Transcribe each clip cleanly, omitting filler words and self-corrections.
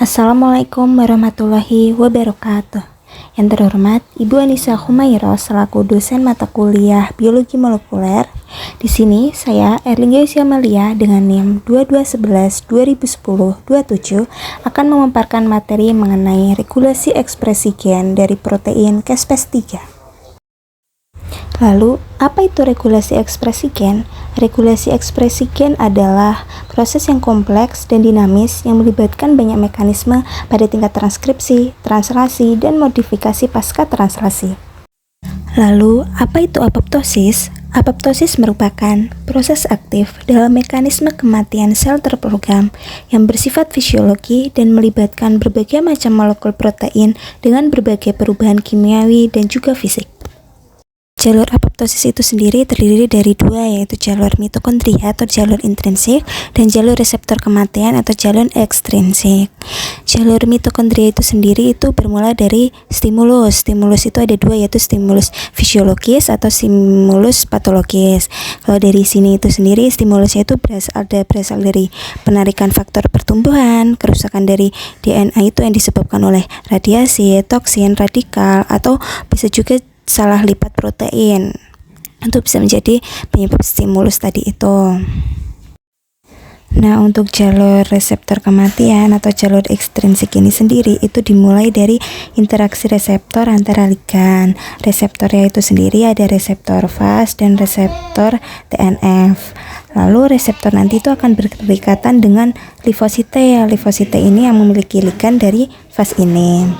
Assalamualaikum warahmatullahi wabarakatuh. Yang terhormat Ibu Anissa Humairah selaku dosen mata kuliah Biologi Molekuler. Di sini saya Erlingga Amalia dengan NIM 2211-2010-27 akan memaparkan materi mengenai regulasi ekspresi gen dari protein Caspase-3. Lalu, apa itu regulasi ekspresi gen? Regulasi ekspresi gen adalah proses yang kompleks dan dinamis yang melibatkan banyak mekanisme pada tingkat transkripsi, translasi, dan modifikasi pasca translasi. Lalu, apa itu apoptosis? Apoptosis merupakan proses aktif dalam mekanisme kematian sel terprogram yang bersifat fisiologi dan melibatkan berbagai macam molekul protein dengan berbagai perubahan kimiawi dan juga fisik. Jalur apoptosis itu sendiri terdiri dari dua, yaitu jalur mitokondria atau jalur intrinsik dan jalur reseptor kematian atau jalur ekstrinsik. Jalur mitokondria itu sendiri itu bermula dari stimulus. Stimulus itu ada dua, yaitu stimulus fisiologis atau stimulus patologis. Kalau dari sini itu sendiri stimulusnya itu berasal dari penarikan faktor pertumbuhan, kerusakan dari DNA itu yang disebabkan oleh radiasi, toksin, radikal, atau bisa juga salah lipat protein. Itu bisa menjadi penyebab stimulus tadi itu. Nah, untuk jalur reseptor kematian atau jalur ekstrinsik ini sendiri itu dimulai dari interaksi reseptor antara ligan. Reseptornya itu sendiri ada reseptor Fas dan reseptor TNF. Lalu reseptor nanti itu akan berikatan dengan limfosite. Limfosite ini yang memiliki ligan dari Fas ini.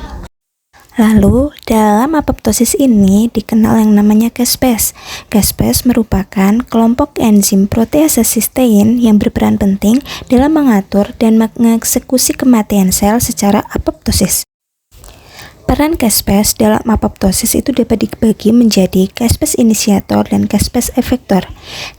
Lalu, dalam apoptosis ini dikenal yang namanya caspase. Caspase merupakan kelompok enzim protease sistein yang berperan penting dalam mengatur dan mengeksekusi kematian sel secara apoptosis. Peran caspase dalam apoptosis itu dapat dibagi menjadi caspase inisiator dan caspase efektor.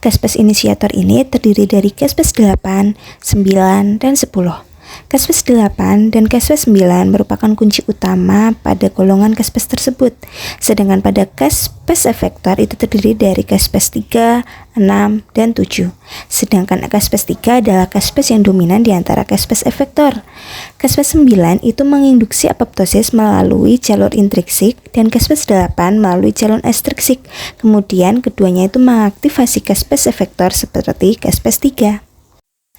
Caspase inisiator ini terdiri dari caspase 8, 9, dan 10. Caspase 8 dan caspase 9 merupakan kunci utama pada golongan caspase tersebut. Sedangkan pada caspase efektor itu terdiri dari caspase 3, 6, dan 7. Sedangkan caspase 3 adalah caspase yang dominan di antara caspase efektor. Caspase 9 itu menginduksi apoptosis melalui jalur intrinsik dan caspase 8 melalui jalur ekstrinsik. Kemudian keduanya itu mengaktifasi caspase efektor seperti caspase 3.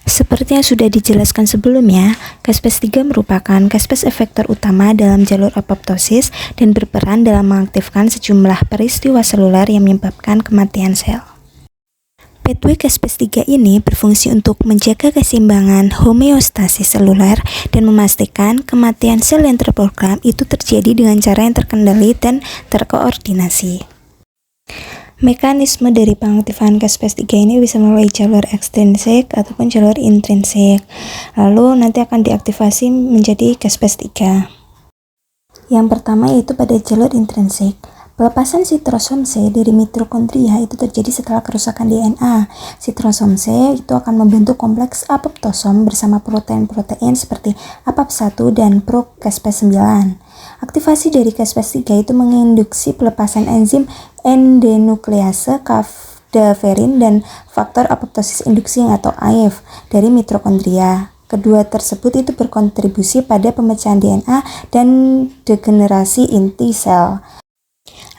Seperti yang sudah dijelaskan sebelumnya, caspase 3 merupakan caspase efektor utama dalam jalur apoptosis dan berperan dalam mengaktifkan sejumlah peristiwa seluler yang menyebabkan kematian sel. Pathway caspase 3 ini berfungsi untuk menjaga keseimbangan homeostasis seluler dan memastikan kematian sel yang terprogram itu terjadi dengan cara yang terkendali dan terkoordinasi. Mekanisme dari pengaktifan caspase 3 ini bisa melalui jalur ekstrinsik ataupun jalur intrinsik. Lalu nanti akan diaktifasi menjadi caspase 3. Yang pertama yaitu pada jalur intrinsik. Pelepasan sitrosom C dari mitokondria itu terjadi setelah kerusakan DNA. Sitrosom C itu akan membentuk kompleks apoptosom bersama protein-protein seperti APAP1 dan pro-caspase 9. Aktivasi dari caspase 3 itu menginduksi pelepasan enzim endenuklease, kadaverin, dan faktor apoptosis induksi atau AIF dari mitokondria. Kedua tersebut itu berkontribusi pada pemecahan DNA dan degenerasi inti sel.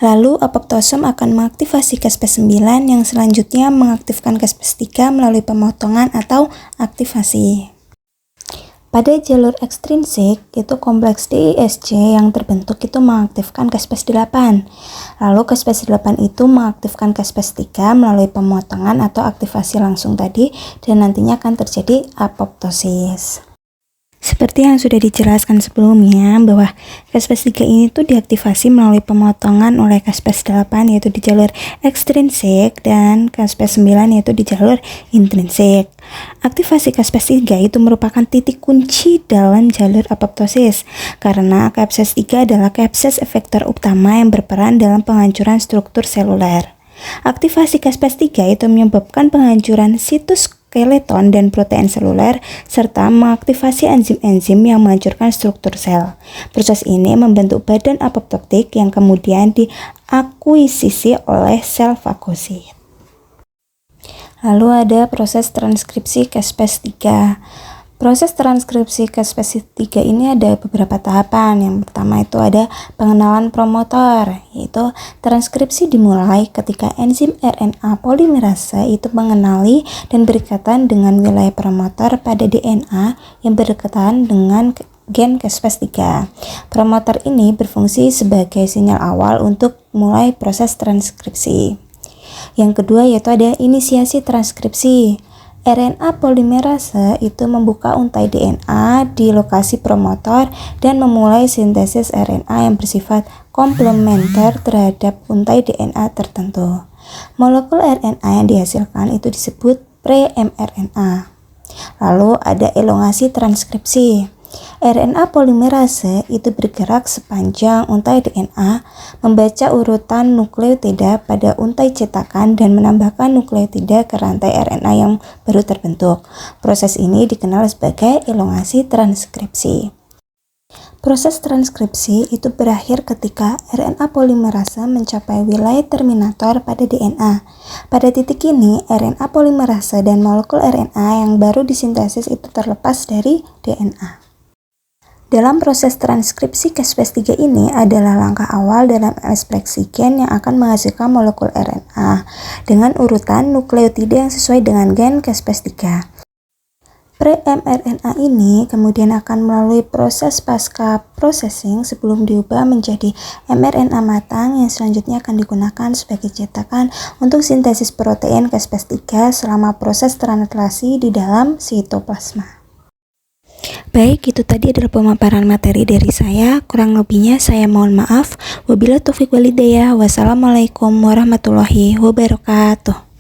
Lalu apoptosom akan mengaktifasi caspase 9 yang selanjutnya mengaktifkan caspase 3 melalui pemotongan atau aktivasi. Pada jalur ekstrinsik, itu kompleks DISC yang terbentuk itu mengaktifkan caspase 8. Lalu caspase 8 itu mengaktifkan caspase 3 melalui pemotongan atau aktivasi langsung tadi dan nantinya akan terjadi apoptosis. Seperti yang sudah dijelaskan sebelumnya bahwa caspase 3 ini tuh diaktifasi melalui pemotongan oleh caspase 8 yaitu di jalur ekstrinsik dan caspase 9 yaitu di jalur intrinsik. Aktivasi caspase 3 itu merupakan titik kunci dalam jalur apoptosis karena caspase 3 adalah caspase efektor utama yang berperan dalam penghancuran struktur seluler. Aktivasi caspase 3 itu menyebabkan penghancuran sitoskeleton dan protein seluler serta mengaktifasi enzim-enzim yang menghancurkan struktur sel. Proses ini membentuk badan apoptotik yang kemudian diakuisisi oleh sel fagosit. Lalu ada proses transkripsi caspase 3. Proses transkripsi Caspase-3 ini ada beberapa tahapan. Yang pertama itu ada pengenalan promotor, yaitu transkripsi dimulai ketika enzim RNA polimerase itu mengenali dan berikatan dengan wilayah promotor pada DNA yang berkaitan dengan gen Caspase-3. Promotor ini berfungsi sebagai sinyal awal untuk mulai proses transkripsi. Yang kedua yaitu ada inisiasi transkripsi. RNA polimerase itu membuka untai DNA di lokasi promotor dan memulai sintesis RNA yang bersifat komplementer terhadap untai DNA tertentu. Molekul RNA yang dihasilkan itu disebut pre-mRNA. Lalu ada elongasi transkripsi. RNA polimerase itu bergerak sepanjang untai DNA, membaca urutan nukleotida pada untai cetakan dan menambahkan nukleotida ke rantai RNA yang baru terbentuk. Proses ini dikenal sebagai elongasi transkripsi. Proses transkripsi itu berakhir ketika RNA polimerase mencapai wilayah terminator pada DNA. Pada titik ini, RNA polimerase dan molekul RNA yang baru disintesis itu terlepas dari DNA. Dalam proses transkripsi Caspase-3 ini adalah langkah awal dalam ekspresi gen yang akan menghasilkan molekul RNA dengan urutan nukleotida yang sesuai dengan gen Caspase-3. Pre-mRNA ini kemudian akan melalui proses pasca processing sebelum diubah menjadi mRNA matang yang selanjutnya akan digunakan sebagai cetakan untuk sintesis protein Caspase-3 selama proses translasi di dalam sitoplasma. Baik, itu tadi adalah pemaparan materi dari saya. Kurang lebihnya saya mohon maaf. Wabillahi taufiq walhidayah. Wassalamualaikum warahmatullahi wabarakatuh.